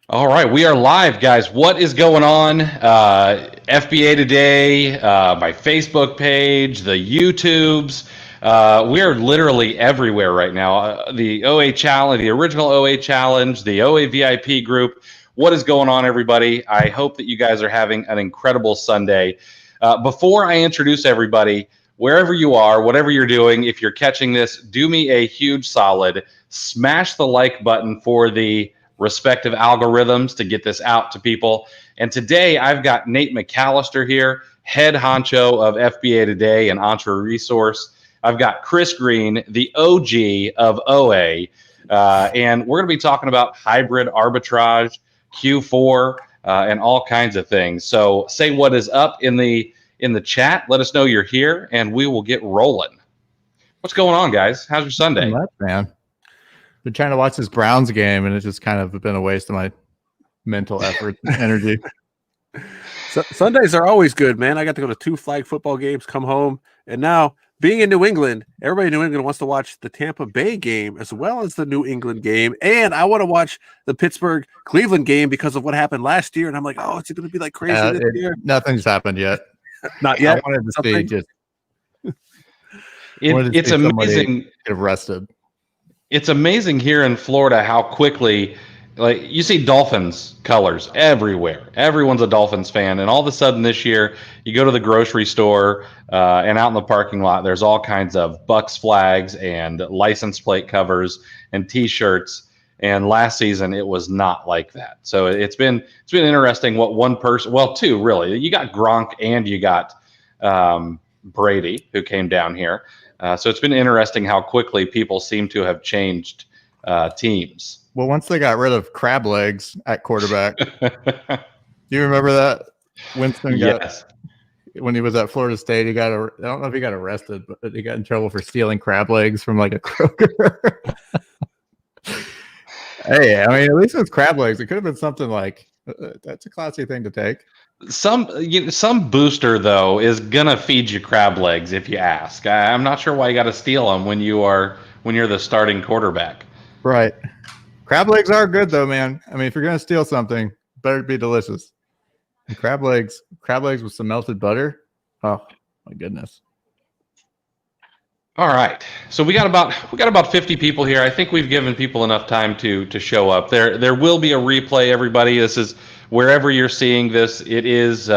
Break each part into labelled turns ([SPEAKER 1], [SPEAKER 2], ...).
[SPEAKER 1] All right, we are live, guys. What is going on? FBA today, my Facebook page, the YouTubes. We are literally everywhere right now. The OA Challenge, the original OA Challenge, the OA VIP group. What is going on, everybody? I hope that you guys are having an incredible Sunday. Before I introduce everybody, wherever you are, whatever you're doing, if you're catching this, do me a huge solid. Smash the like button for the respective algorithms to get this out to people. And today I've got Nate McCallister here, head honcho of FBA Today and Entre Resource. I've got Chris Green, the OG of OA, and we're going to be talking about hybrid arbitrage, Q4, and all kinds of things. So say what is up in the chat. Let us know you're here, and we will get rolling. What's going on, guys? How's your Sunday?
[SPEAKER 2] Much, man. Been trying to watch this Browns game, and it's just kind of been a waste of my mental effort and energy.
[SPEAKER 3] So, Sundays are always good, man. I got to go to 2 flag football games, come home, and now being in New England, everybody in New England wants to watch the Tampa Bay game as well as the New England game, and I want to watch the Pittsburgh-Cleveland game because of what happened last year, and I'm like, oh, it's going to be like crazy this year.
[SPEAKER 2] Nothing's happened yet.
[SPEAKER 3] Not yet.
[SPEAKER 2] I wanted to see just
[SPEAKER 1] it's amazing.
[SPEAKER 2] Get arrested.
[SPEAKER 1] It's amazing here in Florida how quickly, like, you see Dolphins colors everywhere. Everyone's a Dolphins fan, and all of a sudden this year, you go to the grocery store and out in the parking lot, there's all kinds of Bucks flags and license plate covers and T-shirts. And last season, it was not like that. So it's been interesting what one person, well, two really. You got Gronk and you got Brady, who came down here. So it's been interesting how quickly people seem to have changed teams.
[SPEAKER 2] Well, once they got rid of crab legs at quarterback, do you remember that? Winston got, when he was at Florida State, I don't know if he got arrested, but he got in trouble for stealing crab legs from like a Kroger. Hey, I mean, at least with crab legs, it could have been something like that's a classy thing to take.
[SPEAKER 1] Some booster though is gonna feed you crab legs if you ask. I'm not sure why you got to steal them when you're the starting quarterback.
[SPEAKER 2] Right. Crab legs are good though, man. I mean, if you're gonna steal something, better be delicious. And crab legs with some melted butter. Oh my goodness.
[SPEAKER 1] All right, so we got about 50 people here. I think we've given people enough time to show up. There will be a replay, everybody. This is wherever you're seeing this. It is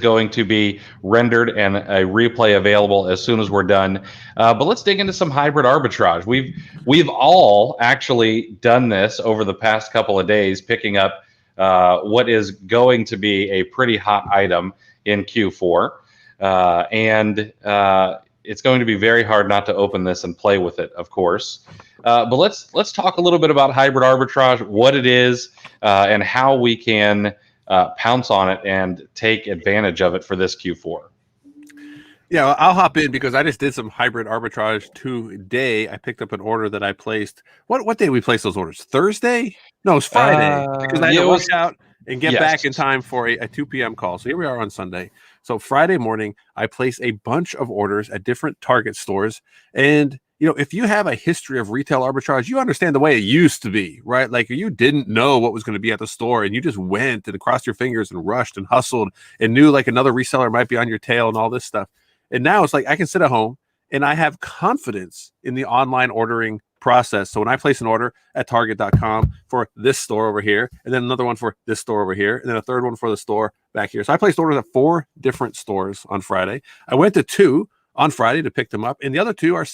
[SPEAKER 1] going to be rendered and a replay available as soon as we're done. But let's dig into some hybrid arbitrage. We've all actually done this over the past couple of days, picking up what is going to be a pretty hot item in Q4, and it's going to be very hard not to open this and play with it, of course. But let's talk a little bit about hybrid arbitrage, what it is, and how we can pounce on it and take advantage of it for this Q4.
[SPEAKER 3] Yeah, I'll hop in because I just did some hybrid arbitrage today. I picked up an order that I placed. What day did we place those orders? Thursday? No, it's Friday. Because I had to rush out and get back in time for a 2 p.m. call. So here we are on Sunday. So Friday morning, I placed a bunch of orders at different Target stores. And, if you have a history of retail arbitrage, you understand the way it used to be, right? Like you didn't know what was going to be at the store and you just went and crossed your fingers and rushed and hustled and knew like another reseller might be on your tail and all this stuff. And now it's like I can sit at home and I have confidence in the online ordering process. So when I place an order at target.com for this store over here, and then another one for this store over here, and then a third one for the store back here. So I placed orders at 4 different stores on Friday. I went to 2 on Friday to pick them up, and the other 2 are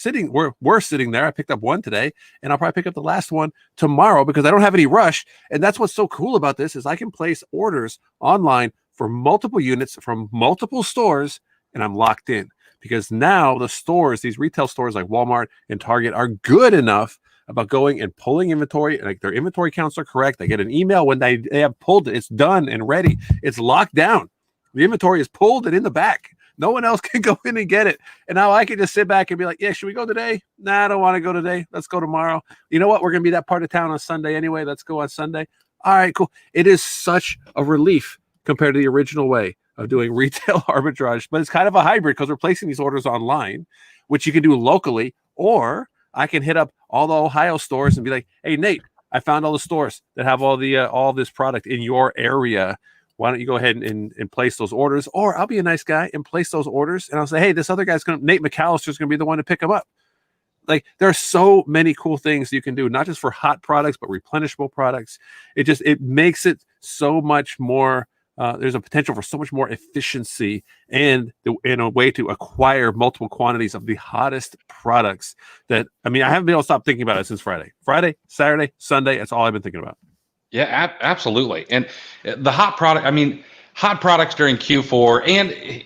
[SPEAKER 3] were sitting there. I picked up 1 today, and I'll probably pick up the last one tomorrow because I don't have any rush. And that's what's so cool about this is I can place orders online for multiple units from multiple stores, and I'm locked in. Because now the stores, these retail stores like Walmart and Target are good enough about going and pulling inventory. Like their inventory counts are correct. They get an email when they have pulled it. It's done and ready. It's locked down. The inventory is pulled and in the back. No one else can go in and get it. And now I can just sit back and be like, yeah, should we go today? Nah, I don't want to go today. Let's go tomorrow. You know what? We're going to be that part of town on Sunday anyway. Let's go on Sunday. All right, cool. It is such a relief compared to the original way of doing retail arbitrage, but it's kind of a hybrid because we're placing these orders online, which you can do locally, or I can hit up all the Ohio stores and be like, hey, Nate, I found all the stores that have all this product in your area. Why don't you go ahead and place those orders? Or I'll be a nice guy and place those orders, and I'll say, hey, this other guy's Nate McCallister is going to be the one to pick them up. Like, there are so many cool things you can do, not just for hot products, but replenishable products. It makes it so much more. There's a potential for so much more efficiency and in a way to acquire multiple quantities of the hottest products that, I mean, I haven't been able to stop thinking about it since Friday, Saturday, Sunday. That's all I've been thinking about. Yeah,
[SPEAKER 1] absolutely. And the hot products during Q4, and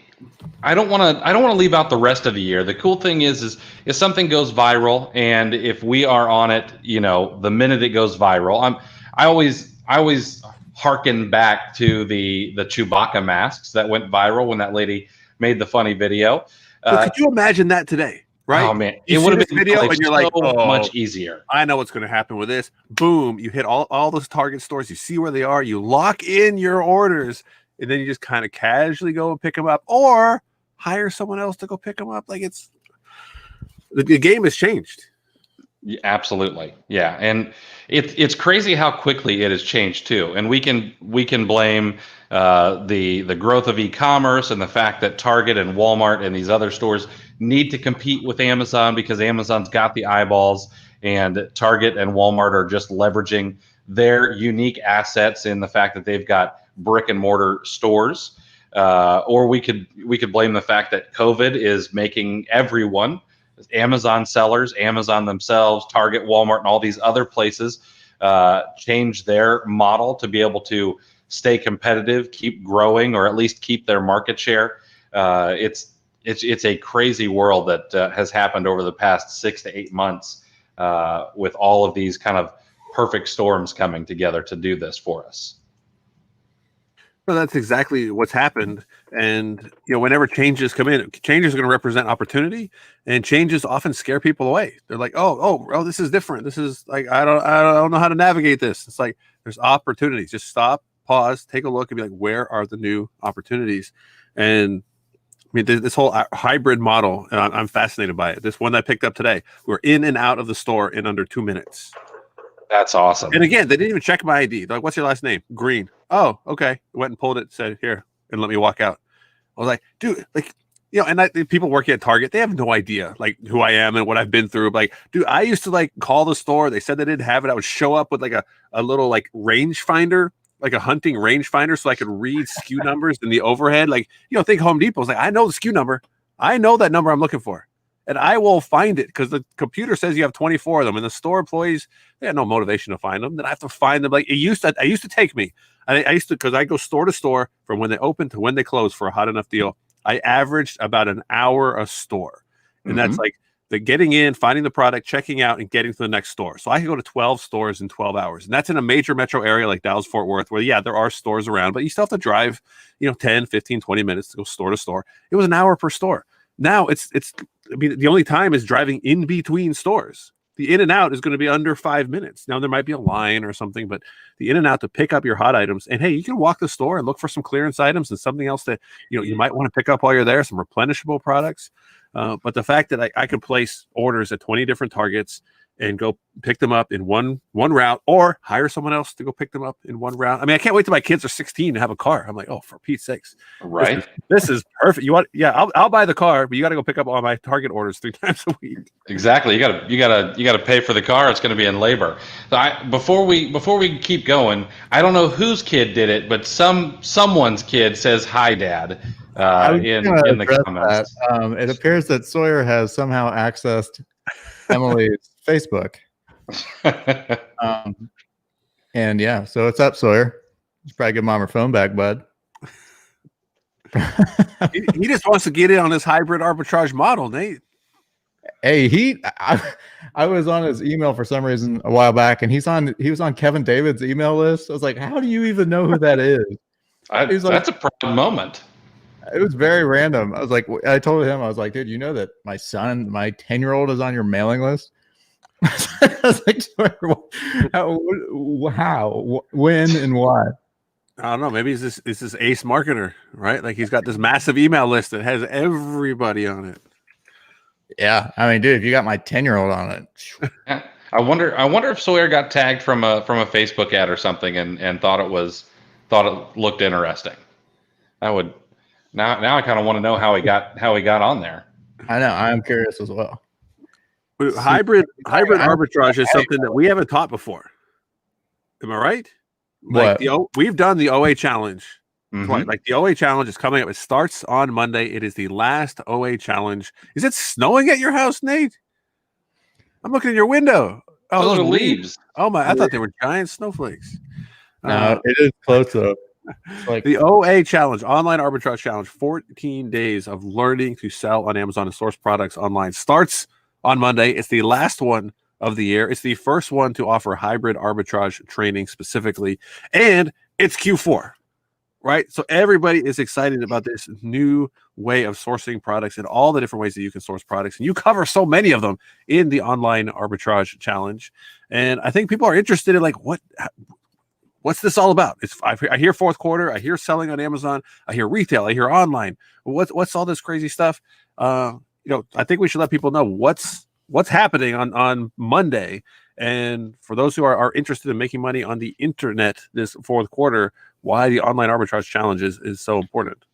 [SPEAKER 1] I don't want to leave out the rest of the year. The cool thing is if something goes viral, and if we are on it, the minute it goes viral, I always harken back to the Chewbacca masks that went viral when that lady made the funny video.
[SPEAKER 3] Could you imagine that today? Right?
[SPEAKER 1] Oh man, it would have been
[SPEAKER 3] video, and you're like,
[SPEAKER 1] so much easier.
[SPEAKER 3] I know what's going to happen with this. Boom! You hit all those Target stores. You see where they are. You lock in your orders, and then you just kind of casually go and pick them up, or hire someone else to go pick them up. Like, it's the game has changed.
[SPEAKER 1] Yeah, absolutely, yeah, and it's crazy how quickly it has changed too. And we can blame the growth of e-commerce and the fact that Target and Walmart and these other stores need to compete with Amazon because Amazon's got the eyeballs, and Target and Walmart are just leveraging their unique assets in the fact that they've got brick and mortar stores. Or we could blame the fact that COVID is making everyone, Amazon sellers, Amazon themselves, Target, Walmart, and all these other places change their model to be able to stay competitive, keep growing, or at least keep their market share. It's a crazy world that has happened over the past 6 to 8 months with all of these kind of perfect storms coming together to do this for us.
[SPEAKER 3] Well, that's exactly what's happened. And whenever changes come in, changes are going to represent opportunity, and changes often scare people away. They're like, oh, this is different. This is like, I don't know how to navigate this. It's like, there's opportunities. Just stop, pause, take a look, and be like, where are the new opportunities? And I mean, this whole hybrid model, and I'm fascinated by it. This one that I picked up today, we're in and out of the store in under 2 minutes.
[SPEAKER 1] That's awesome.
[SPEAKER 3] And again, they didn't even check my ID. They're like, what's your last name? Green. Oh, okay. Went and pulled it, said, here, and let me walk out. I was like, dude, like, and people working at Target, they have no idea, like, who I am and what I've been through. Like, dude, I used to, like, call the store. They said they didn't have it. I would show up with, like, a little, like, range finder, like a hunting range finder, so I could read SKU numbers in the overhead. Like, think Home Depot's like, I know the SKU number. I know that number I'm looking for. And I will find it because the computer says you have 24 of them, and the store employees, they had no motivation to find them. Then I have to find them. Like, it used to take me. I used to, because I go store to store from when they open to when they close for a hot enough deal. I averaged about an hour a store, and that's like the getting in, finding the product, checking out, and getting to the next store. So I could go to 12 stores in 12 hours, and that's in a major metro area like Dallas, Fort Worth, where there are stores around, but you still have to drive, 10, 15, 20 minutes to go store to store. It was an hour per store. Now it's. I mean, the only time is driving in between stores. The in and out is going to be under 5 minutes. Now, there might be a line or something, but the in and out to pick up your hot items. And hey, you can walk the store and look for some clearance items and something else that you might want to pick up while you're there, some replenishable products. But the fact that I could place orders at 20 different Targets and go pick them up in one route, or hire someone else to go pick them up in one route. I mean, I can't wait till my kids are 16 to have a car. I'm like, oh, for Pete's sakes,
[SPEAKER 1] right?
[SPEAKER 3] This is perfect. You want? Yeah, I'll buy the car, but you got to go pick up all my Target orders 3 times a week.
[SPEAKER 1] Exactly. You gotta pay for the car. It's going to be in labor. So before we keep going, I don't know whose kid did it, but someone's kid says hi, Dad. In the comments.
[SPEAKER 2] It appears that Sawyer has somehow accessed Emily's Facebook. And yeah, so what's up, Sawyer? You probably give Mom her phone back, bud.
[SPEAKER 3] he just wants to get in on this hybrid arbitrage model, Nate.
[SPEAKER 2] Hey, I was on his email for some reason a while back, and he was on Kevin David's email list. I was like, how do you even know who that is?
[SPEAKER 1] That's a proud moment.
[SPEAKER 2] It was very random. I was like, I told him, I was like, dude, you know that my 10-year-old is on your mailing list? I was like, how, when, and why?
[SPEAKER 3] I don't know. Maybe it's this ace marketer, right? Like, he's got this massive email list that has everybody on it.
[SPEAKER 2] Yeah, I mean, dude, if you got my 10-year-old on it.
[SPEAKER 1] I wonder if Sawyer got tagged from a Facebook ad or something and thought it looked interesting. I would now I kind of want to know how he got on there.
[SPEAKER 2] I know. I'm curious as well.
[SPEAKER 3] Hybrid arbitrage is something that we haven't taught before. Am I right? Like we've done the OA challenge.
[SPEAKER 1] Mm-hmm.
[SPEAKER 3] Like the OA challenge is coming up. It starts on Monday. It is the last OA challenge. Is it snowing at your house, Nate? I'm looking at your window. Oh,
[SPEAKER 1] those are leaves.
[SPEAKER 3] Oh my! I thought they were giant snowflakes.
[SPEAKER 2] No, it is close up. Like
[SPEAKER 3] the OA challenge, online arbitrage challenge, 14 days of learning to sell on Amazon and source products online starts on Monday. It's the last one of the year. It's the first one to offer hybrid arbitrage training specifically, and it's Q4. Right. So everybody is excited about this new way of sourcing products and all the different ways that you can source products. And you cover so many of them in the online arbitrage challenge. And I think people are interested in like, what's this all about? I hear fourth quarter. I hear selling on Amazon. I hear retail. I hear online. What's all this crazy stuff? I think we should let people know what's happening on Monday. And for those who are interested in making money on the internet this fourth quarter, why the online arbitrage challenge is so important.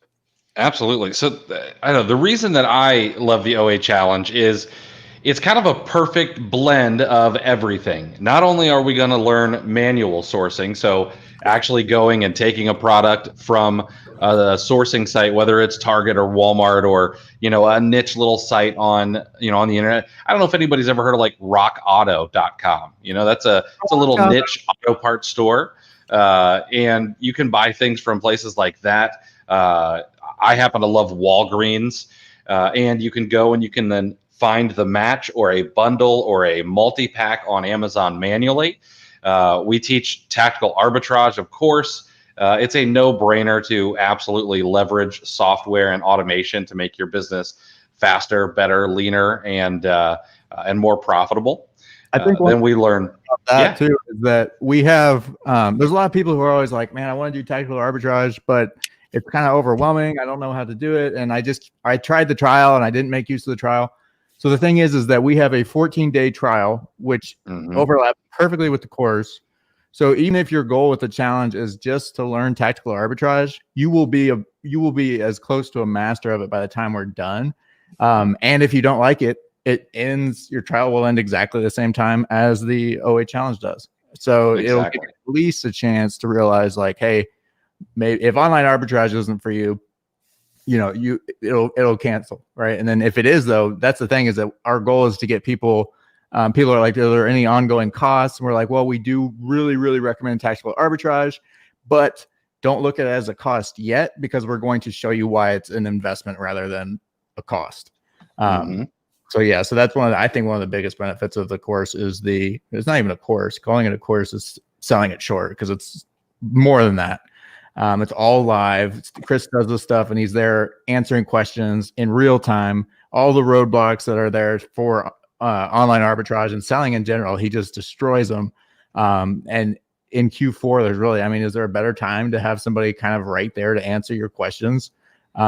[SPEAKER 1] Absolutely. So I know the reason that I love the OA challenge is it's kind of a perfect blend of everything. Not only are we going to learn manual sourcing, so actually going and taking a product from a sourcing site, whether it's Target or Walmart or, a niche little site on the internet. I don't know if anybody's ever heard of like rockauto.com. It's a little niche auto parts store. And you can buy things from places like that. I happen to love Walgreens, and you can go and you can then find the match or a bundle or a multi-pack on Amazon manually. We teach tactical arbitrage, of course. It's a no-brainer to absolutely leverage software and automation to make your business faster, better, leaner, and more profitable.
[SPEAKER 2] I think
[SPEAKER 1] then we learn
[SPEAKER 2] that too is that we have there's a lot of people who are always like, man, I want to do tactical arbitrage, but it's kind of overwhelming. I don't know how to do it. And I tried the trial and I didn't make use of the trial. So the thing is that we have a 14-day trial, which overlaps perfectly with the course. So even if your goal with the challenge is just to learn tactical arbitrage, you will be as close to a master of it by the time we're done. And if you don't like it, your trial will end exactly the same time as the OA challenge does. So It'll give you at least a chance to realize like, hey, maybe if online arbitrage isn't for you, it'll cancel. Right. And then if it is though, that's the thing is that our goal is to get people are like, are there any ongoing costs? And we're like, well, we do really, really recommend tactical arbitrage, but don't look at it as a cost yet because we're going to show you why it's an investment rather than a cost. So that's I think one of the biggest benefits of the course is it's not even a course. Calling it a course is selling it short because it's more than that. It's all live. Chris does this stuff and he's there answering questions in real time. All the roadblocks that are there for online arbitrage and selling in general, he just destroys them. And in Q4, there's really, is there a better time to have somebody kind of right there to answer your questions?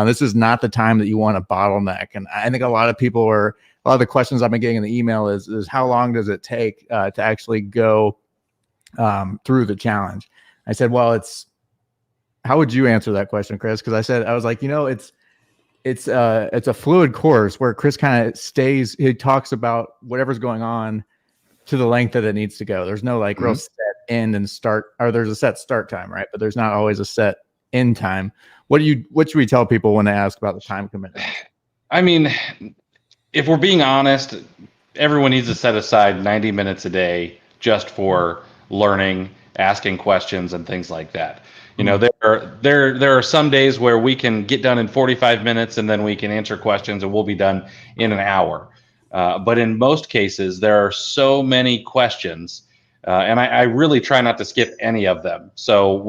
[SPEAKER 2] This is not the time that you want to bottleneck. And I think a lot of the questions I've been getting in the email is how long does it take to actually go through the challenge? I said, well, how would you answer that question, Chris? Because I was like, it's a fluid course where Chris kind of he talks about whatever's going on to the length that it needs to go. There's no like real set end and start, or there's a set start time, right? But there's not always a set end time. What should we tell people when they ask about the time commitment?
[SPEAKER 1] If we're being honest, everyone needs to set aside 90 minutes a day just for learning, asking questions, and things like that. There are some days where we can get done in 45 minutes and then we can answer questions and we'll be done in an hour. But in most cases, there are so many questions, and I really try not to skip any of them. So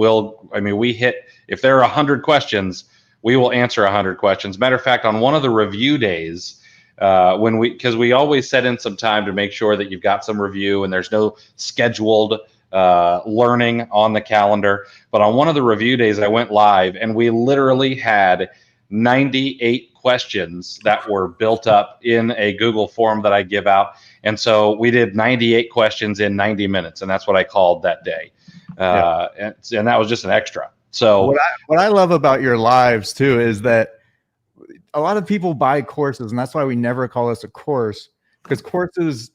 [SPEAKER 1] if there are 100 questions, we will answer 100 questions. Matter of fact, on one of the review days, because we always set in some time to make sure that you've got some review and there's no scheduled learning on the calendar. But on one of the review days, I went live and we literally had 98 questions that were built up in a Google form that I give out. And so we did 98 questions in 90 minutes, and that's what I called that day. And that was just an extra. So
[SPEAKER 2] what I love about your lives too is that a lot of people buy courses, and that's why we never call this a course, because courses,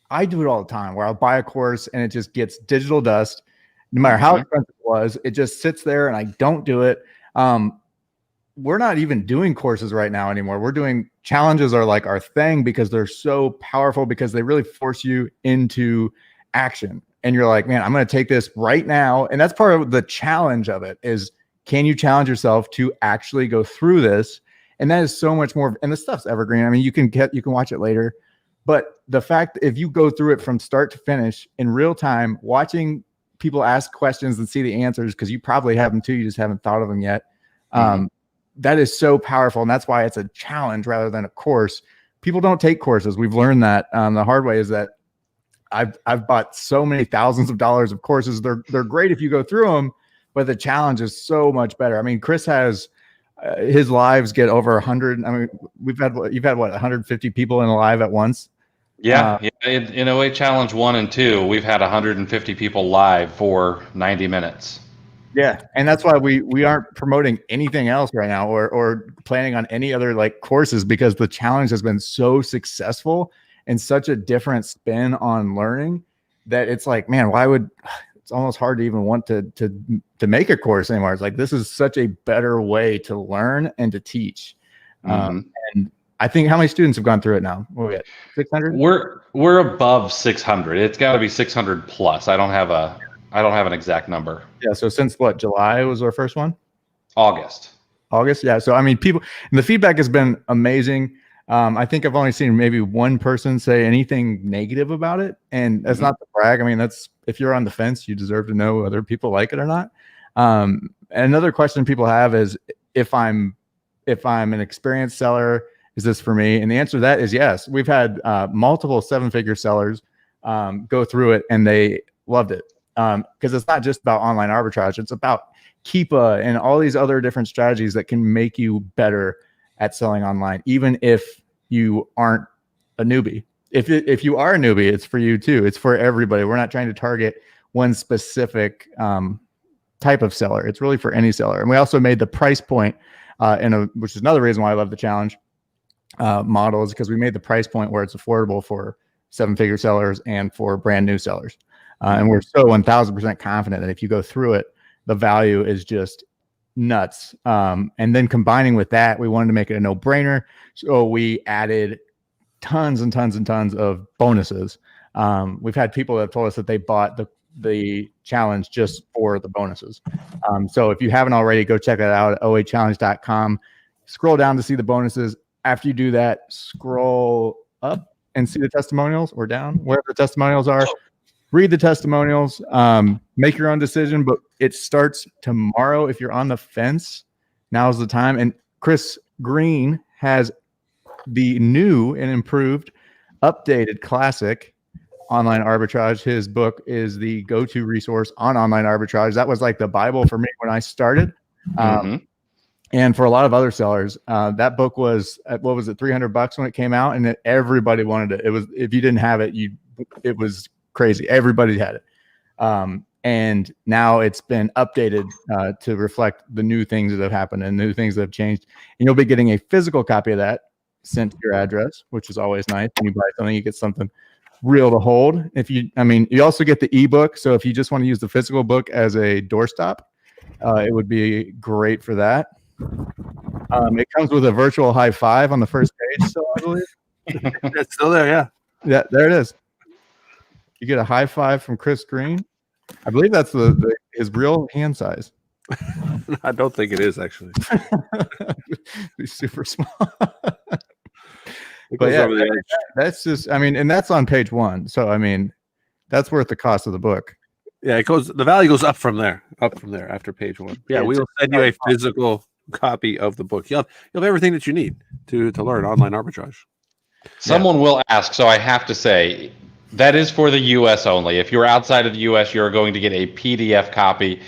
[SPEAKER 2] I do it all the time where I'll buy a course and it just gets digital dust. No matter how expensive it was, it just sits there and I don't do it. We're not even doing courses right now anymore. We're doing challenges are like our thing because they're so powerful, because they really force you into action. And you're like, man, I'm going to take this right now. And that's part of the challenge of it is, can you challenge yourself to actually go through this? And that is so much more. And the stuff's evergreen. I mean, you can watch it later, but the fact that if you go through it from start to finish in real time, watching people ask questions and see the answers, because you probably have them too, you just haven't thought of them yet. That is so powerful. And that's why it's a challenge rather than a course. People don't take courses. We've learned that the hard way, is that I've bought so many thousands of dollars of courses. They're great if you go through them, but the challenge is so much better. I mean, Chris has his lives get over 100. I mean, you've had what, 150 people in a live at once?
[SPEAKER 1] Yeah. In OA Challenge 1 and 2, we've had 150 people live for 90 minutes.
[SPEAKER 2] Yeah, and that's why we aren't promoting anything else right now, or planning on any other like courses, because the challenge has been so successful and such a different spin on learning that it's like, man, it's almost hard to even want to make a course anymore. It's like, this is such a better way to learn and to teach. And I think, how many students have gone through it now? What are we at, 600?
[SPEAKER 1] We're above 600. It's got to be 600 plus. I don't have an exact number.
[SPEAKER 2] Yeah. So since what, July was our first one?
[SPEAKER 1] August.
[SPEAKER 2] Yeah. So, I mean, people, and the feedback has been amazing. I think I've only seen maybe one person say anything negative about it. And that's not to brag. I mean, if you're on the fence, you deserve to know whether people like it or not. And another question people have is, if I'm an experienced seller, is this for me? And the answer to that is yes. We've had multiple 7-figure sellers go through it, and they loved it. Because it's not just about online arbitrage. It's about Keepa and all these other different strategies that can make you better at selling online, even if you aren't a newbie. If you are a newbie, it's for you too. It's for everybody. We're not trying to target one specific type of seller. It's really for any seller. And we also made the price point, which is another reason why I love the challenge model, is because we made the price point where it's affordable for 7-figure sellers and for brand new sellers. And we're so 1000% confident that if you go through it, the value is just nuts. And then combining with that, we wanted to make it a no-brainer. So we added tons and tons and tons of bonuses. We've had people that have told us that they bought the challenge just for the bonuses. So if you haven't already, go check that out at oachallenge.com. Scroll down to see the bonuses. After you do that, scroll up and see the testimonials, or down, wherever the testimonials are. Read the testimonials, make your own decision, but it starts tomorrow. If you're on the fence, now's the time. And Chris Green has the new and improved, updated classic online arbitrage. His book is the go-to resource on online arbitrage. That was like the Bible for me when I started. And for a lot of other sellers, that book was, what was it, $300 when it came out, and everybody wanted it. It was, if you didn't have it, it was crazy. Everybody had it. And now it's been updated to reflect the new things that have happened and new things that have changed. And you'll be getting a physical copy of that sent to your address, which is always nice. When you buy something, you get something real to hold. You also get the ebook. So if you just want to use the physical book as a doorstop, it would be great for that. It comes with a virtual high five on the first page. So I believe
[SPEAKER 3] it's still there. Yeah.
[SPEAKER 2] Yeah, there it is. You get a high five from Chris Green. I believe that's his real hand size.
[SPEAKER 3] I don't think it is, actually.
[SPEAKER 2] He's super small. But yeah, that's just, and that's on page 1. So, that's worth the cost of the book.
[SPEAKER 3] Yeah, the value goes up from there after page 1. Yeah, we will send you a physical copy of the book. You'll have everything that you need to learn online arbitrage.
[SPEAKER 1] Someone will ask, so I have to say, that is for the U.S. only. If you're outside of the U.S., you're going to get a PDF copy.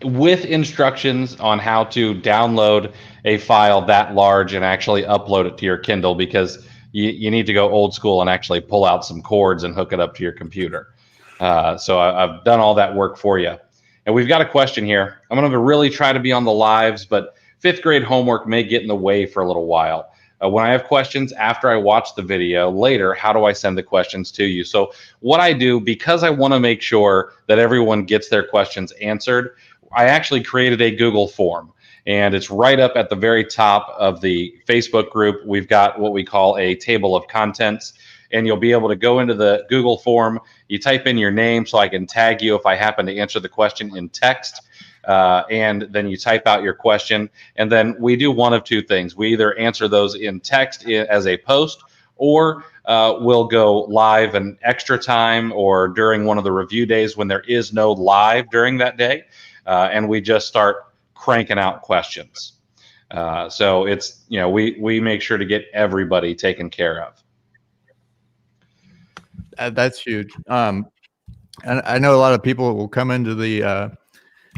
[SPEAKER 1] with instructions on how to download a file that large and actually upload it to your Kindle, because you need to go old school and actually pull out some cords and hook it up to your computer. So I've done all that work for you. And we've got a question here. I'm going to really try to be on the lives, but 5th grade homework may get in the way for a little while. When I have questions after I watch the video later, how do I send the questions to you? So what I do, because I want to make sure that everyone gets their questions answered, I actually created a Google form, and it's right up at the very top of the Facebook group. We've got what we call a table of contents, and you'll be able to go into the Google form. You type in your name so I can tag you if I happen to answer the question in text. And then you type out your question, and then we do one of two things. We either answer those in text as a post, or we'll go live an extra time or during one of the review days when there is no live during that day, and we just start cranking out questions. So it's, we make sure to get everybody taken care of.
[SPEAKER 2] That's huge. And I know a lot of people will come into the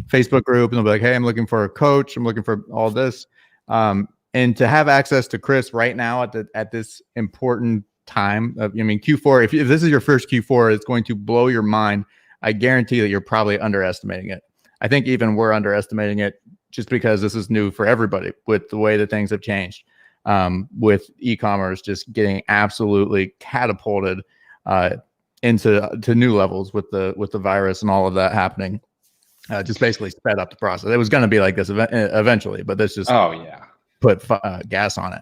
[SPEAKER 2] Facebook group and they'll be like, hey, I'm looking for a coach. I'm looking for all this. And to have access to Chris right now at this important time of, Q4, if this is your first Q4, it's going to blow your mind. I guarantee that you're probably underestimating it. I think even we're underestimating it just because this is new for everybody with the way that things have changed, with e-commerce just getting absolutely catapulted into new levels with the virus and all of that happening. Just basically sped up the process. It was going to be like this eventually, but this just put gas on it.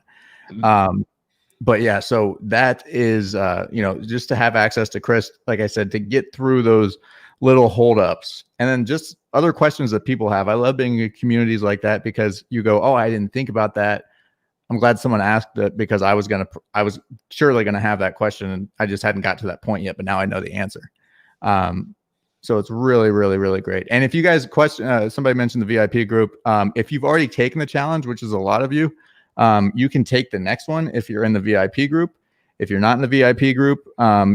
[SPEAKER 2] But yeah, so that is just to have access to Chris, like I said, to get through those little holdups, and then just other questions that people have. I love being in communities like that because you go, oh, I didn't think about that. I'm glad someone asked that, because I was surely gonna have that question and I just hadn't got to that point yet, but now I know the answer. So it's really, really, really great. And if you guys somebody mentioned the VIP group. If you've already taken the challenge, which is a lot of you, you can take the next one if you're in the VIP group. If you're not in the VIP group,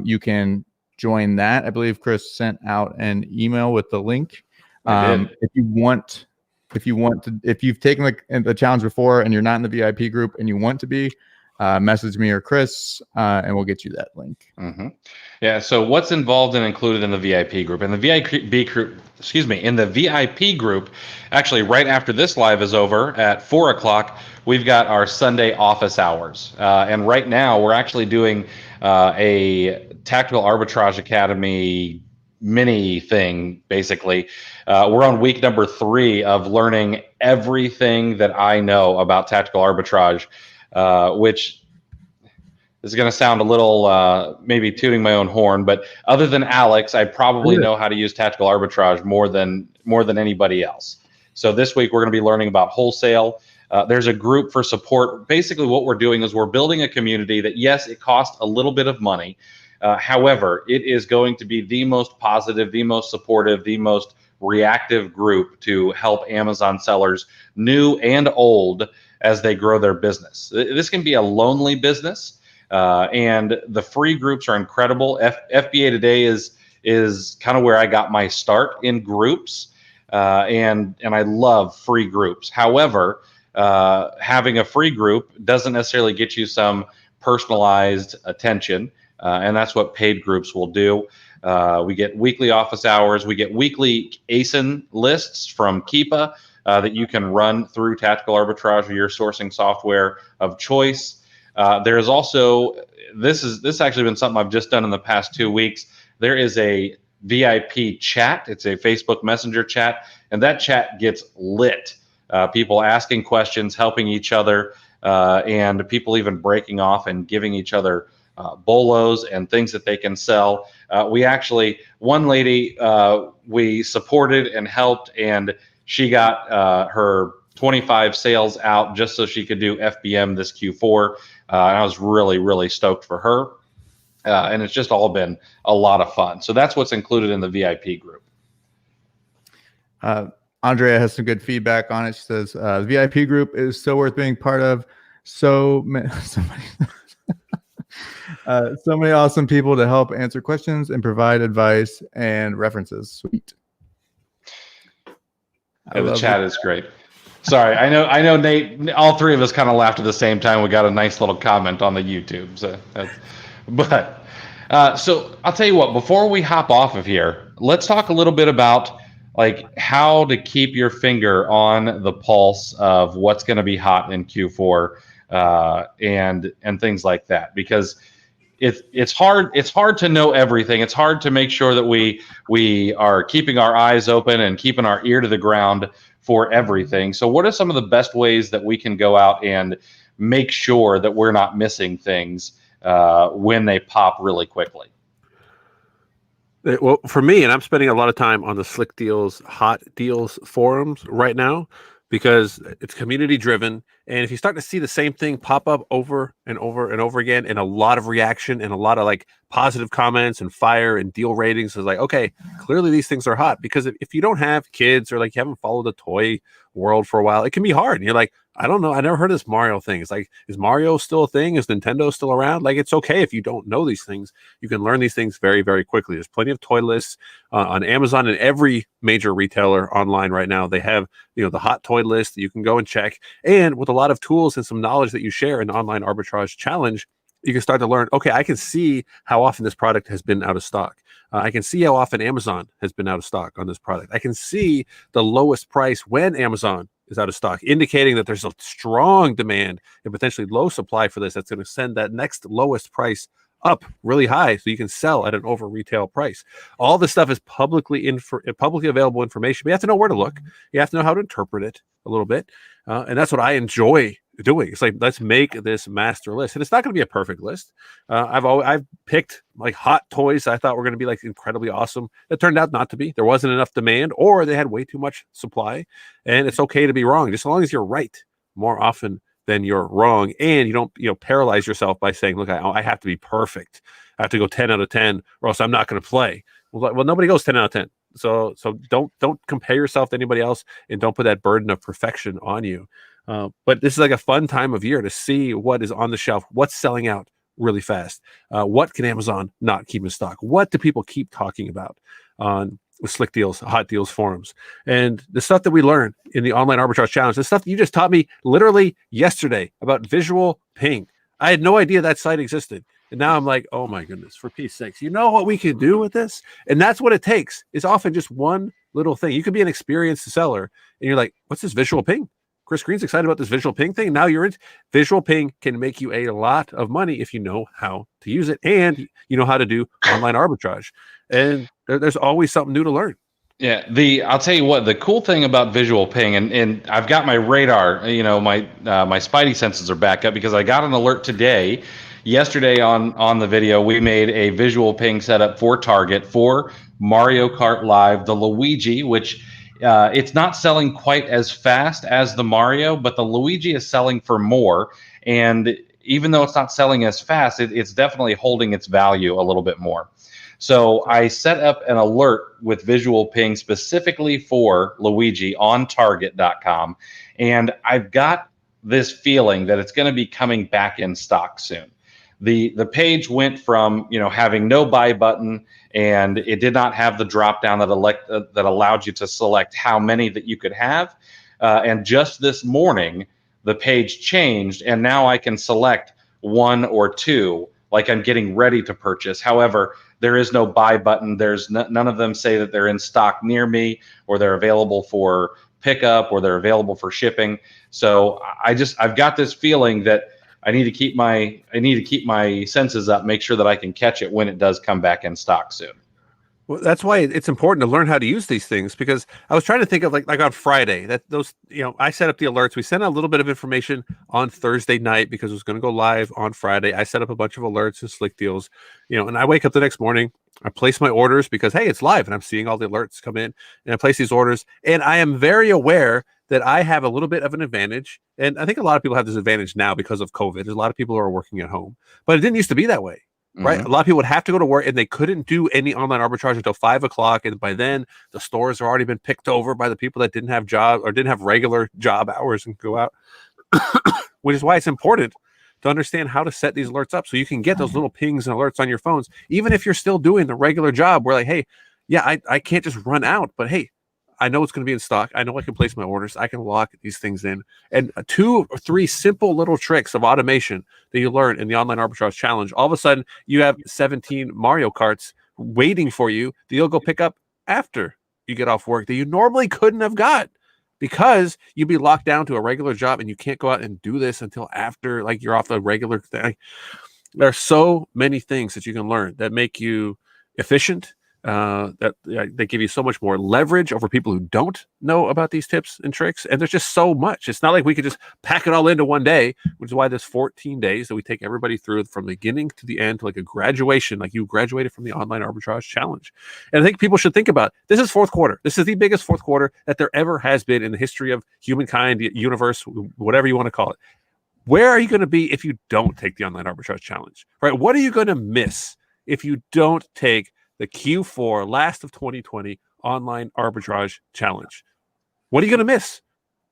[SPEAKER 2] you can join that. I believe Chris sent out an email with the link. If you've taken the challenge before and you're not in the VIP group and you want to be, message me or Chris, and we'll get you that link.
[SPEAKER 1] Mm-hmm. Yeah. So what's involved and included in the VIP group? In the VIP group, actually, right after this live is over at 4:00, we've got our Sunday office hours, and right now we're actually doing a Tactical Arbitrage Academy mini thing. Basically, we're on week number 3 of learning everything that I know about tactical arbitrage, which is going to sound a little maybe tooting my own horn, but other than Alex, I probably know how to use tactical arbitrage more than anybody else. So this week we're going to be learning about wholesale. There's a group for support. Basically what we're doing is we're building a community that, yes, it costs a little bit of money. However, it is going to be the most positive, the most supportive, the most reactive group to help Amazon sellers, new and old, as they grow their business. This can be a lonely business, and the free groups are incredible. FBA Today is kind of where I got my start in groups, and I love free groups. However, having a free group doesn't necessarily get you some personalized attention, and that's what paid groups will do. We get weekly office hours. We get weekly ASIN lists from Keepa that you can run through Tactical Arbitrage or your sourcing software of choice. There is also, this has actually been something I've just done in the past 2 weeks. There is a VIP chat. It's a Facebook Messenger chat, and that chat gets lit. People asking questions, helping each other, and people even breaking off and giving each other bolos and things that they can sell. We actually, one lady we supported and helped, and she got her 25 sales out just so she could do FBM this Q4. And I was really, really stoked for her. And it's just all been a lot of fun. So that's what's included in the VIP group.
[SPEAKER 2] Andrea has some good feedback on it. She says, the VIP group is so worth being part of. So many awesome people to help answer questions and provide advice and references. Sweet.
[SPEAKER 1] Yeah, the chat is great. Sorry, I know, Nate. All three of us kind of laughed at the same time. We got a nice little comment on the YouTube. So I'll tell you what. Before we hop off of here, let's talk a little bit about like how to keep your finger on the pulse of what's going to be hot in Q4 and things like that, because it's hard to know everything. It's hard to make sure that we are keeping our eyes open and keeping our ear to the ground for everything. So what are some of the best ways that we can go out and make sure that we're not missing things when they pop really quickly?
[SPEAKER 3] Well, for me, and I'm spending a lot of time on the Slick Deals, Hot Deals forums right now because it's community driven. And if you start to see the same thing pop up over and over and over again, and a lot of reaction and a lot of like positive comments and fire and deal ratings, is like, okay, clearly these things are hot. Because if you don't have kids or like you haven't followed the toy world for a while, it can be hard. And you're like, I don't know. I never heard of this Mario thing. It's like, is Mario still a thing? Is Nintendo still around? Like, it's okay if you don't know these things. You can learn these things very, very quickly. There's plenty of toy lists on Amazon and every major retailer online right now. They have, the hot toy list that you can go and check. And with a lot of tools and some knowledge that you share in the online arbitrage challenge, you can start to learn, okay, I can see how often this product has been out of stock. I can see how often Amazon has been out of stock on this product. I can see the lowest price when Amazon is out of stock, indicating that there's a strong demand and potentially low supply for this. That's going to send that next lowest price up really high so you can sell at an over retail price. All this stuff is publicly available information, but you have to know where to look. You have to know how to interpret it a little bit. And that's what I enjoy doing. It's like, let's make this master list. And it's not going to be a perfect list. I've picked like hot toys I thought were going to be like incredibly awesome. It turned out not to be. There wasn't enough demand, or they had way too much supply. And it's okay to be wrong, just as long as you're right more often than you're wrong. And you don't paralyze yourself by saying, look, I have to be perfect. I have to go 10 out of 10 or else I'm not going to play. Well, nobody goes 10 out of 10. So don't compare yourself to anybody else, and don't put that burden of perfection on you. But this is like a fun time of year to see what is on the shelf, what's selling out really fast. What can Amazon not keep in stock? What do people keep talking about on Slick Deals, Hot Deals forums? And the stuff that we learn in the online arbitrage challenge, the stuff that you just taught me literally yesterday about visual ping. I had no idea that site existed. And now I'm like, oh my goodness, for Pete's sakes, you know what we can do with this? And that's what it takes. It's often just one little thing. You could be an experienced seller and you're like, what's this visual ping? Chris Green's excited about this visual ping thing. Now you're in. Visual ping can make you a lot of money if you know how to use it and you know how to do online arbitrage. And there's always something new to learn.
[SPEAKER 1] Yeah, I'll tell you what, the cool thing about visual ping, and I've got my radar, my spidey senses are back up because I got an alert today. Yesterday on the video, we made a visual ping setup for Target for Mario Kart Live, the Luigi, which it's not selling quite as fast as the Mario, but the Luigi is selling for more. And even though it's not selling as fast, it's definitely holding its value a little bit more. So I set up an alert with visual ping specifically for Luigi on Target.com. And I've got this feeling that it's going to be coming back in stock soon. The page went from having no buy button, and it did not have the drop down that allowed you to select how many that you could have. And just this morning, the page changed, and now I can select one or two, like I'm getting ready to purchase. However, there is no buy button. There's none of them say that they're in stock near me, or they're available for pickup, or they're available for shipping. So I've got this feeling that I need to keep my senses up, make sure that I can catch it when it does come back in stock soon.
[SPEAKER 3] Well, that's why it's important to learn how to use these things, because I was trying to think of like on Friday I set up the alerts. We sent out a little bit of information on Thursday night because it was going to go live on Friday. I set up a bunch of alerts and Slick Deals, and I wake up the next morning, I place my orders because, hey, it's live and I'm seeing all the alerts come in, and I place these orders, and I am very aware that I have a little bit of an advantage. And I think a lot of people have this advantage now because of COVID. There's a lot of people who are working at home, but it didn't used to be that way. Right. A lot of people would have to go to work, and they couldn't do any online arbitrage until 5 o'clock. And by then the stores have already been picked over by the people that didn't have jobs or didn't have regular job hours and go out, which is why it's important to understand how to set these alerts up so you can get those little pings and alerts on your phones, even if you're still doing the regular job where like, hey, yeah, I can't just run out, but hey, I know it's going to be in stock. I know I can place my orders. I can lock these things in. And 2 or 3 simple little tricks of automation that you learn in the Online Arbitrage Challenge. All of a sudden, you have 17 Mario Karts waiting for you that you'll go pick up after you get off work that you normally couldn't have got, because you'd be locked down to a regular job and you can't go out and do this until after, like, you're off the regular thing. There are so many things that you can learn that make you efficient, that they give you so much more leverage over people who don't know about these tips and tricks. And there's just so much. It's not like we could just pack it all into one day, which is why there's 14 days that we take everybody through from the beginning to the end, to like a graduation, like you graduated from the Online Arbitrage Challenge. And I think people should think about, this is fourth quarter. This is the biggest fourth quarter that there ever has been in the history of humankind, universe, whatever you want to call it. Where are you going to be if you don't take the Online Arbitrage Challenge, right? What are you going to miss if you don't take the Q4 last of 2020 Online Arbitrage Challenge? What are you going to miss,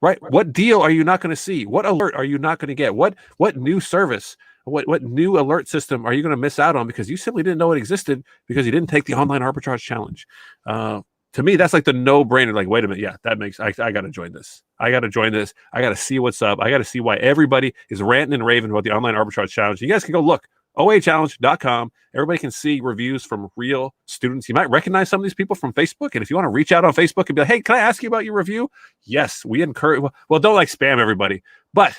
[SPEAKER 3] right? What deal are you not going to see? What alert are you not going to get? What new service, what new alert system are you going to miss out on because you simply didn't know it existed because you didn't take the Online Arbitrage Challenge? To me, that's like the no-brainer. Like, wait a minute, yeah, that makes, I got to join this. I got to join this. I got to see what's up. I got to see why everybody is ranting and raving about the Online Arbitrage Challenge. You guys can go look, oachallenge.com. Everybody can see reviews from real students. You might recognize some of these people from Facebook. And if you want to reach out on Facebook and be like, hey, can I ask you about your review? Yes, we encourage, well, don't like spam everybody. But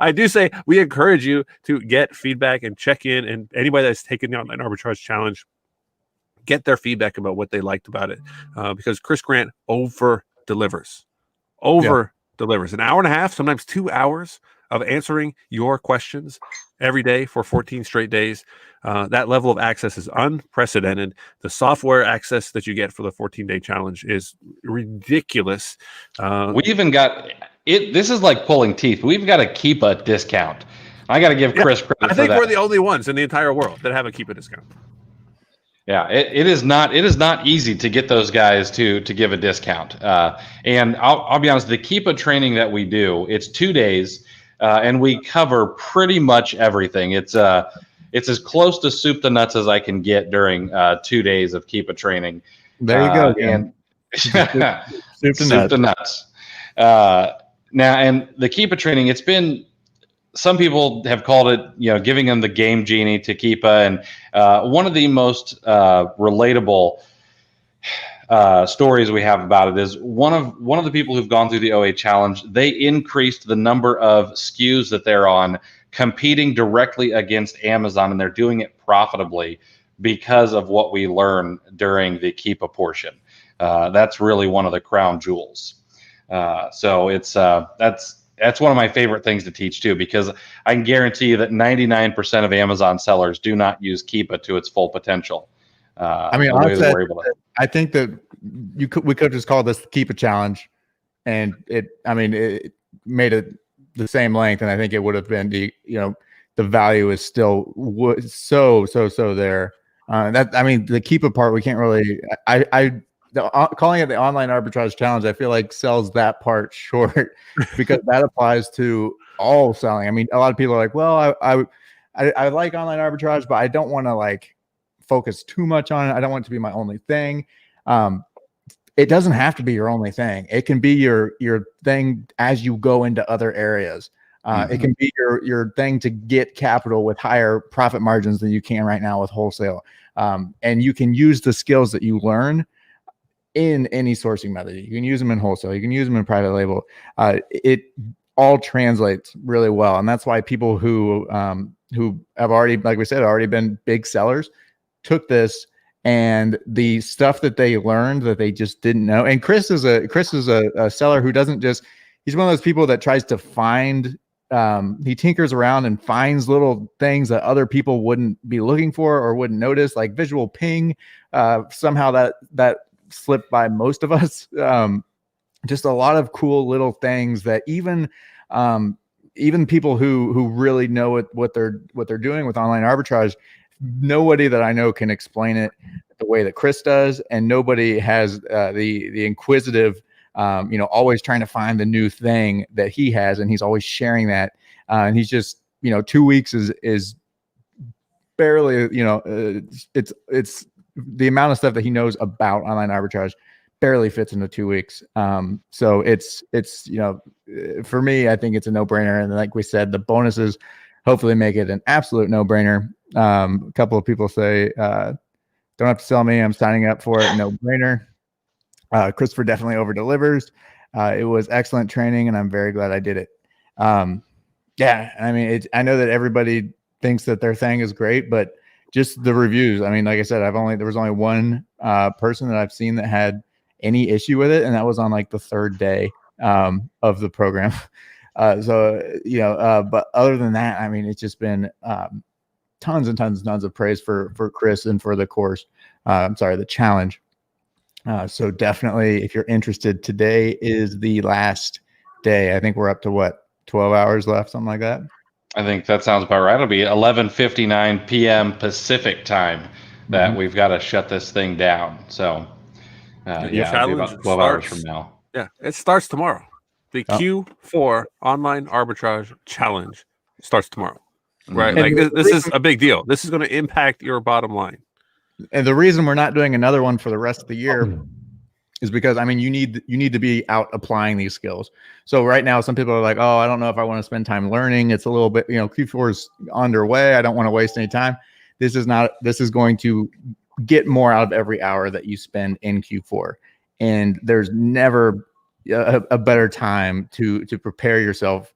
[SPEAKER 3] I do say we encourage you to get feedback and check in. And anybody that's taken the Online Arbitrage Challenge, get their feedback about what they liked about it, because Chris Grant delivers. An hour and a half, sometimes 2 hours of answering your questions every day for 14 straight days. That level of access is unprecedented. The software access that you get for the 14-day challenge is ridiculous.
[SPEAKER 1] We even got it. This is like pulling teeth. We've got a Keepa discount. I got to give Chris credit for that.
[SPEAKER 3] I think we're the only ones in the entire world that have a Keepa discount.
[SPEAKER 1] Yeah, it is not easy to get those guys to give a discount. And I'll be honest, the Keepa training that we do, it's 2 days, and we cover pretty much everything. It's as close to soup to nuts as I can get during 2 days of Keepa training.
[SPEAKER 2] There you go.
[SPEAKER 1] And
[SPEAKER 2] soup to nuts.
[SPEAKER 1] Now, and the Keepa training, it's been, some people have called it, giving them the game genie to Keepa. And one of the most relatable stories we have about it is one of the people who've gone through the OA challenge. They increased the number of SKUs that they're on, competing directly against Amazon, and they're doing it profitably because of what we learn during the Keepa portion. That's really one of the crown jewels. So it's that's one of my favorite things to teach too, because I can guarantee you that 99% of Amazon sellers do not use Keepa to its full potential.
[SPEAKER 2] I mean, I think that we could just call this the Keepa challenge, and it made it the same length, and I think it would have been the value is still so there. The Keepa part we can't really. Calling it the Online Arbitrage Challenge, I feel like sells that part short, because that applies to all selling. I mean, a lot of people are like, well, I like online arbitrage, but I don't want to like focus too much on it. I don't want it to be my only thing. It doesn't have to be your only thing. It can be your thing as you go into other areas. It can be your thing to get capital with higher profit margins than you can right now with wholesale. And you can use the skills that you learn in any sourcing method. You can use them in wholesale. You can use them in private label. It all translates really well. And that's why people who have already, like we said, already been big sellers took this, and the stuff that they learned that they just didn't know. And Chris is a seller who doesn't just, he's one of those people that tries to find, he tinkers around and finds little things that other people wouldn't be looking for or wouldn't notice, like visual ping. Somehow that slipped by most of us. Just a lot of cool little things that even people who really know what they're doing with online arbitrage, nobody that I know can explain it the way that Chris does, and nobody has the inquisitive, always trying to find the new thing that he has, and he's always sharing that. And he's just, 2 weeks is barely, it's the amount of stuff that he knows about online arbitrage barely fits into 2 weeks. So it's for me, I think it's a no-brainer. And like we said, the bonuses hopefully make it an absolute no-brainer. A couple of people say, don't have to sell me, I'm signing up for it. No-brainer. Christopher definitely over-delivers. It was excellent training, and I'm very glad I did it. Yeah, I mean, I know that everybody thinks that their thing is great, but just the reviews. I mean, like I said, there was only one person that I've seen that had any issue with it, and that was on like the 3rd day of the program. But other than that, I mean, it's just been tons and tons and tons of praise for Chris and for the course. The challenge. So definitely, if you're interested, today is the last day. I think we're up to what, 12 hours left, something like that.
[SPEAKER 1] I think that sounds about right. It'll be 11:59 p.m. Pacific time that we've got to shut this thing down. So, it'll be about 12 hours from now.
[SPEAKER 3] Yeah, it starts tomorrow. The Q4 Online Arbitrage Challenge starts tomorrow. Right. Like this is a big deal. This is going to impact your bottom line.
[SPEAKER 2] And the reason we're not doing another one for the rest of the year is because, I mean, you need to be out applying these skills. So right now, some people are like, oh, I don't know if I want to spend time learning. It's a little bit, Q4 is underway. I don't want to waste any time. This is going to get more out of every hour that you spend in Q4. And there's never a better time to prepare yourself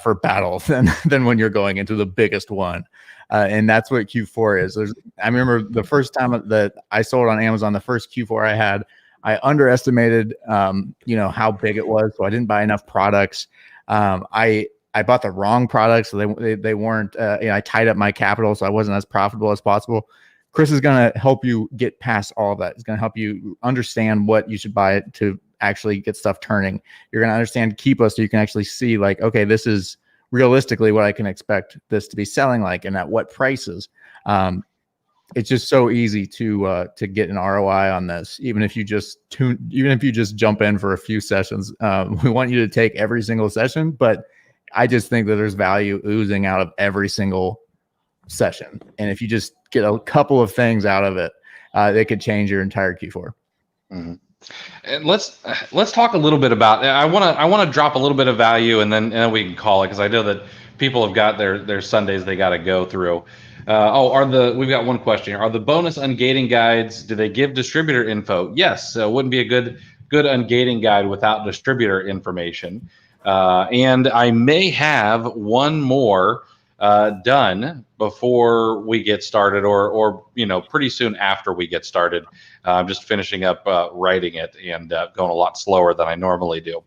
[SPEAKER 2] for battle than when you're going into the biggest one. And that's what Q4 is. I remember the first time that I sold on Amazon, the first Q4 I had, I underestimated, how big it was. So I didn't buy enough products. I bought the wrong products. So they weren't, I tied up my capital. So I wasn't as profitable as possible. Chris is going to help you get past all of that. He's going to help you understand what you should buy to actually get stuff turning. You're going to understand Keepa, so you can actually see like, okay, this is realistically what I can expect this to be selling like, and at what prices. It's just so easy to get an ROI on this, even if you just jump in for a few sessions. We want you to take every single session, but I just think that there's value oozing out of every single session. And if you just get a couple of things out of it, they could change your entire Q4.
[SPEAKER 1] Mm-hmm. And let's talk a little bit about. I want to drop a little bit of value, and then we can call it, because I know that people have got their Sundays they got to go through. We've got one question here. Are the bonus ungating guides, do they give distributor info? Yes. Wouldn't be a good ungating guide without distributor information. And I may have one more done before we get started, or pretty soon after we get started. I'm just finishing up writing it and going a lot slower than I normally do.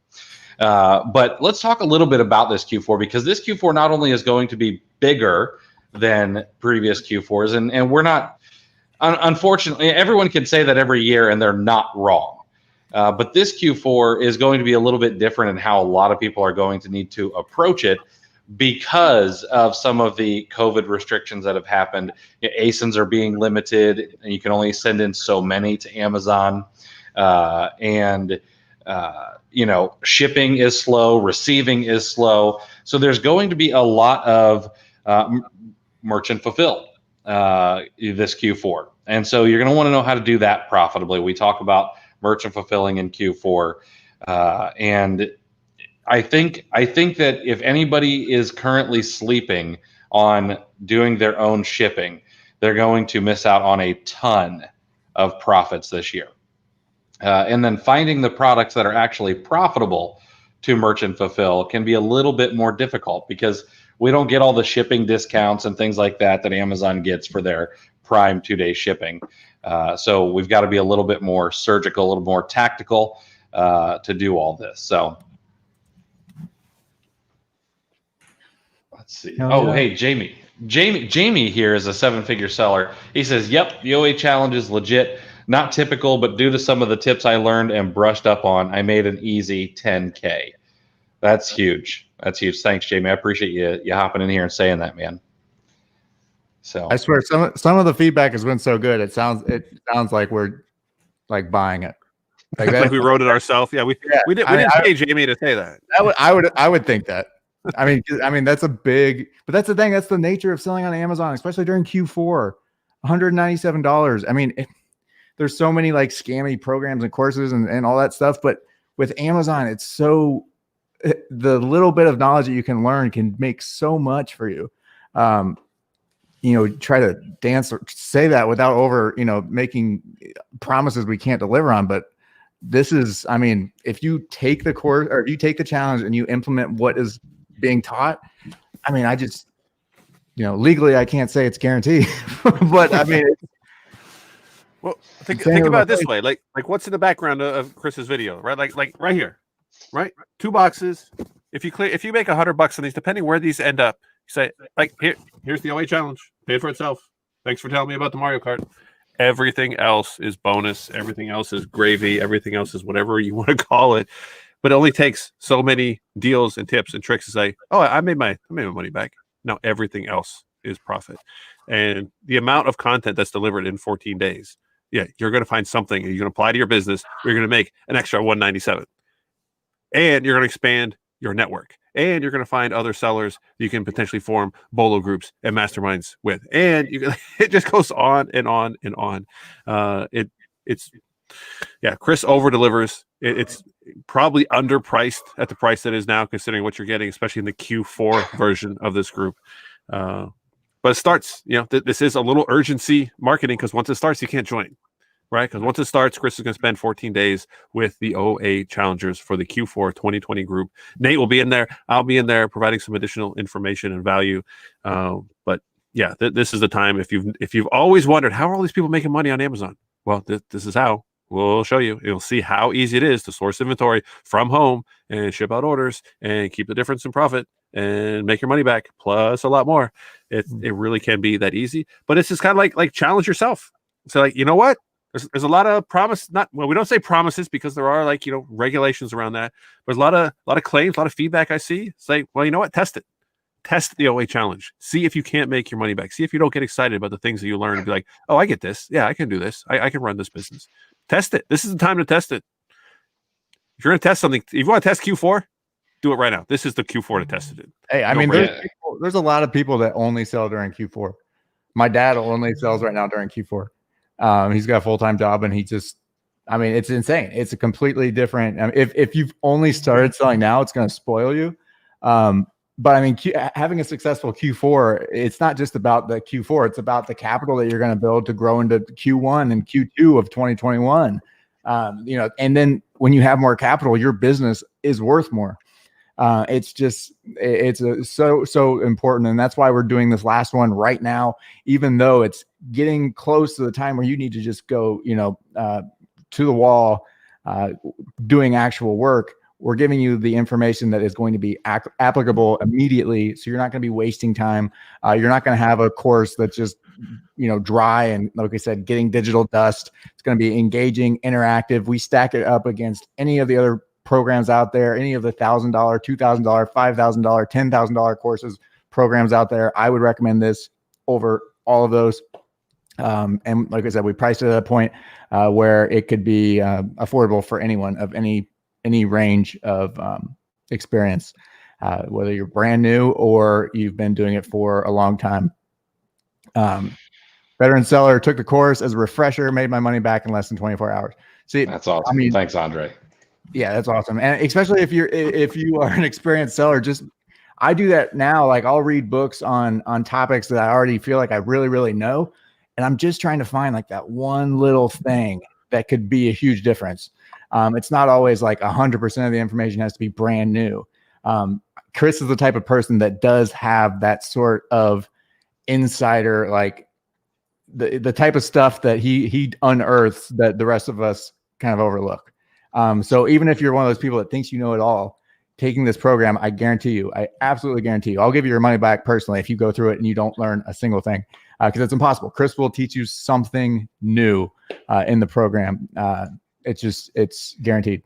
[SPEAKER 1] But let's talk a little bit about this Q4, because this Q4 not only is going to be bigger than previous Q4s, and we're not, unfortunately, everyone can say that every year and they're not wrong. But this Q4 is going to be a little bit different in how a lot of people are going to need to approach it, because of some of the COVID restrictions that have happened. ASINs are being limited, and you can only send in so many to Amazon. Shipping is slow, receiving is slow. So there's going to be a lot of merchant fulfilled this Q4. And so you're going to want to know how to do that profitably. We talk about merchant fulfilling in Q4. And I think that if anybody is currently sleeping on doing their own shipping, they're going to miss out on a ton of profits this year. And then finding the products that are actually profitable to merchant fulfill can be a little bit more difficult, because we don't get all the shipping discounts and things like that Amazon gets for their Prime 2-day shipping. So we've got to be a little bit more surgical, a little more tactical to do all this. So let's see. Hey, Jamie here is a 7-figure seller. He says, yep, the OA challenge is legit. Not typical, but due to some of the tips I learned and brushed up on, I made an easy 10K. That's huge. That's huge. Thanks, Jamie. I appreciate you hopping in here and saying that, man. So
[SPEAKER 2] I swear, some of the feedback has been so good. It sounds like we're like buying it.
[SPEAKER 3] Like we wrote it ourselves. Yeah, we didn't pay Jamie to say that.
[SPEAKER 2] I would think that. I mean that's a big, but that's the thing. That's the nature of selling on Amazon, especially during Q4. $197. I mean, there's so many like scammy programs and courses and all that stuff. But with Amazon, it's so the little bit of knowledge that you can learn can make so much for you. Try to dance or say that without over, making promises we can't deliver on. But this is, I mean, if you take the course or if you take the challenge and you implement what is being taught, I mean, I just, legally I can't say it's guaranteed, but I mean,
[SPEAKER 3] well, think about it this way, like what's in the background of Chris's video, right? Like right here, right? 2 boxes. If you make $100 on these, depending where these end up, you say like here's the OA challenge, paid for itself. Thanks for telling me about the Mario Kart. Everything else is bonus. Everything else is gravy. Everything else is whatever you want to call it. But it only takes so many deals and tips and tricks to say, oh, I made my money back. Now everything else is profit. And the amount of content that's delivered in 14 days, yeah, you're going to find something and you're going to apply to your business. You're going to make an extra 197, and you're going to expand your network. And you're going to find other sellers you can potentially form bolo groups and masterminds with. And it just goes on and on and on. Chris over delivers. It's probably underpriced at the price that is now, considering what you're getting, especially in the Q4 version of this group. But it starts, this is a little urgency marketing, because once it starts, you can't join. Right? Because once it starts, Chris is going to spend 14 days with the OA challengers for the Q4 2020 group. Nate will be in there. I'll be in there providing some additional information and value. But yeah, this is the time. If you've always wondered, how are all these people making money on Amazon? Well, this is how. We'll show you. You'll see how easy it is to source inventory from home and ship out orders and keep the difference in profit and make your money back, plus a lot more. It really can be that easy. But it's just kind of like challenge yourself. So like, you know what? There's a lot of promise. We don't say promises because there are regulations around that. There's a lot of claims, a lot of feedback I see. Say, well, you know what? Test it. Test the OA challenge. See if you can't make your money back. See if you don't get excited about the things that you learn and be like, oh, I get this. Yeah, I can do this. I can run this business. Test it. This is the time to test it. If you're going to test something, if you want to test Q4, do it right now. This is the Q4 to test it in.
[SPEAKER 2] Hey, I mean, there's a lot of people that only sell during Q4. My dad only sells right now during Q4. He's got a full-time job, and it's insane. It's a completely different. If you've only started selling now, it's going to spoil you. But I mean, having a successful Q4, it's not just about the Q4. It's about the capital that you're going to build to grow into Q1 and Q2 of 2021. And then when you have more capital, your business is worth more. It's so important. And that's why we're doing this last one right now, even though it's getting close to the time where you need to just go, to the wall, doing actual work. We're giving you the information that is going to be applicable immediately. So you're not going to be wasting time. You're not going to have a course that's just, dry and, like I said, getting digital dust. It's going to be engaging, interactive. We stack it up against any of the other programs out there, any of the $1,000, $2,000, $5,000, $10,000 courses, programs out there. I would recommend this over all of those. And like I said, we priced it at a point where it could be affordable for anyone of any range of experience, whether you're brand new or you've been doing it for a long time. Veteran seller took the course as a refresher, made my money back in less than 24 hours. See,
[SPEAKER 1] that's awesome. Thanks, Andre.
[SPEAKER 2] Yeah, that's awesome. And especially if you are an experienced seller, I do that now. Like I'll read books on topics that I already feel like I really, really know. And I'm just trying to find like that one little thing that could be a huge difference. It's not always like 100% of the information has to be brand new. Chris is the type of person that does have that sort of insider, like the type of stuff that he unearths that the rest of us kind of overlook. So even if you're one of those people that thinks you know it all, taking this program, I absolutely guarantee you, I'll give you your money back personally if you go through it and you don't learn a single thing, because it's impossible. Chris will teach you something new in the program. It's guaranteed.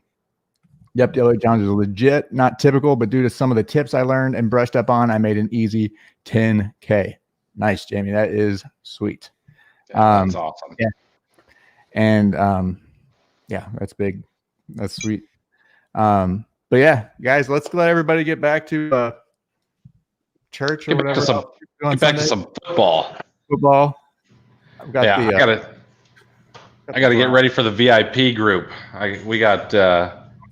[SPEAKER 2] Yep, the other challenge is legit, not typical, but due to some of the tips I learned and brushed up on, I made an easy 10K. Nice, Jamie. That is sweet.
[SPEAKER 1] That's awesome.
[SPEAKER 2] Yeah. And yeah, that's big. That's sweet. But yeah, guys, let's let everybody get back to church or whatever.
[SPEAKER 1] Get back to some football.
[SPEAKER 2] I've got
[SPEAKER 1] I got to get ready for the VIP group. We got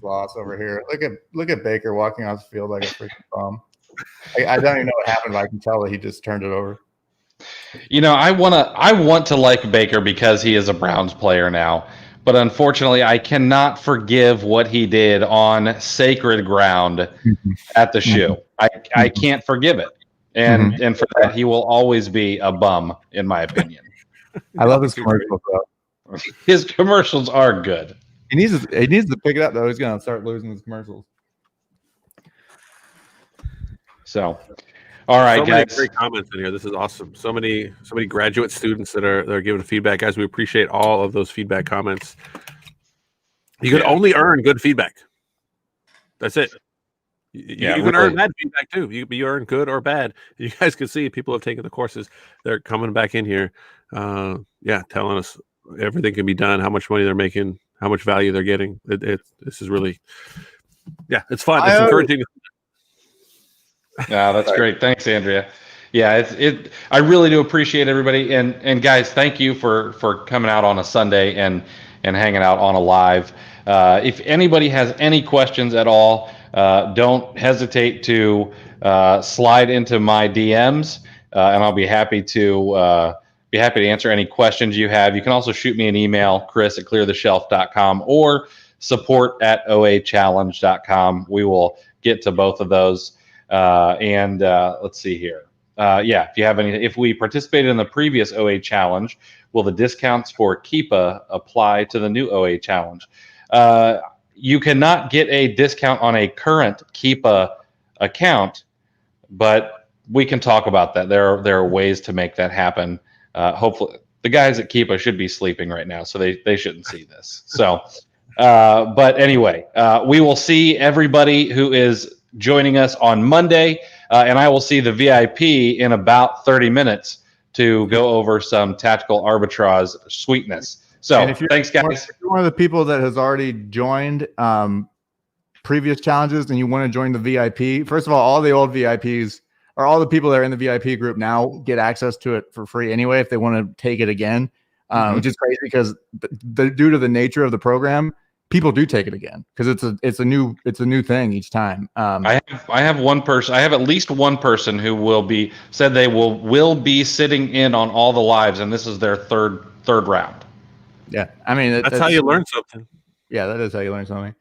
[SPEAKER 2] loss over here. Look at Baker walking off the field like a freaking bum. I don't even know what happened, but I can tell that he just turned it over.
[SPEAKER 1] I want to like Baker because he is a Browns player now, but unfortunately, I cannot forgive what he did on sacred ground at the shoe. I can't forgive it, and for that, he will always be a bum, in my opinion.
[SPEAKER 2] I love his commercials, though.
[SPEAKER 1] His commercials are good.
[SPEAKER 2] He needs to pick it up, though. He's gonna start losing his commercials.
[SPEAKER 1] So, all right,
[SPEAKER 3] guys.
[SPEAKER 1] Many
[SPEAKER 3] great comments in here. This is awesome. So many graduate students that are giving feedback, guys. We appreciate all of those feedback comments. You can only earn good feedback. That's it. You can earn bad feedback too. You earn good or bad. You guys can see people have taken the courses. They're coming back in here, telling us everything can be done, how much money they're making, how much value they're getting. This is really, it's fun. It's encouraging.
[SPEAKER 1] Yeah, that's great. Thanks, Andrea. Yeah, I really do appreciate everybody, and guys, thank you for coming out on a Sunday and hanging out on a live. If anybody has any questions at all, don't hesitate to slide into my DMs, and I'll be happy to answer any questions you have. You can also shoot me an email, chris@cleartheshelf.com or support@oachallenge.com. We will get to both of those. Let's see here. If we participated in the previous OA challenge, will the discounts for Keepa apply to the new OA challenge? You cannot get a discount on a current Keepa account, but we can talk about that. There are ways to make that happen. Hopefully, the guys at Keepa should be sleeping right now, so they shouldn't see this. So, but anyway, we will see everybody who is joining us on Monday, and I will see the VIP in about 30 minutes to go over some tactical arbitrage sweetness. So thanks, guys.
[SPEAKER 2] If you're one of the people that has already joined previous challenges and you want to join the VIP, first of all the old VIPs or all the people that are in the VIP group now get access to it for free anyway if they want to take it again, which is crazy because due to the nature of the program, people do take it again because it's a new thing each time.
[SPEAKER 1] I have one person. I have at least one person who will be be sitting in on all the lives, and this is their third round.
[SPEAKER 2] Yeah, I mean
[SPEAKER 3] that's how you learn something.
[SPEAKER 2] Yeah, that is how you learn something.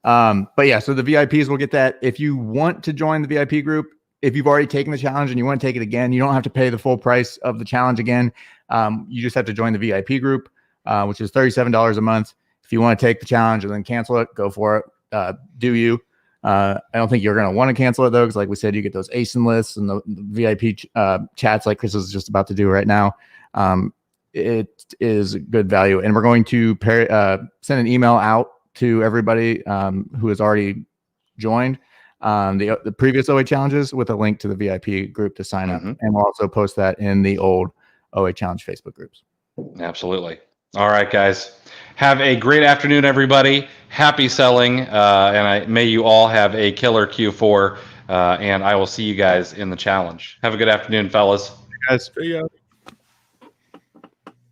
[SPEAKER 2] But yeah, so the VIPs will get that. If you want to join the VIP group, if you've already taken the challenge and you want to take it again, you don't have to pay the full price of the challenge again. You just have to join the VIP group, which is $37 a month. If you want to take the challenge and then cancel it, go for it. Do you? I don't think you're going to want to cancel it, though, because like we said, you get those ASIN lists and the VIP chats like Chris is just about to do right now. It is good value. And we're going to send an email out to everybody who has already joined the previous OA challenges with a link to the VIP group to sign up. And we'll also post that in the old OA challenge Facebook groups.
[SPEAKER 1] Absolutely. All right, guys. Have a great afternoon, everybody. Happy selling, and may you all have a killer Q4, and I will see you guys in the challenge. Have a good afternoon, fellas.
[SPEAKER 2] Guys.
[SPEAKER 3] See ya.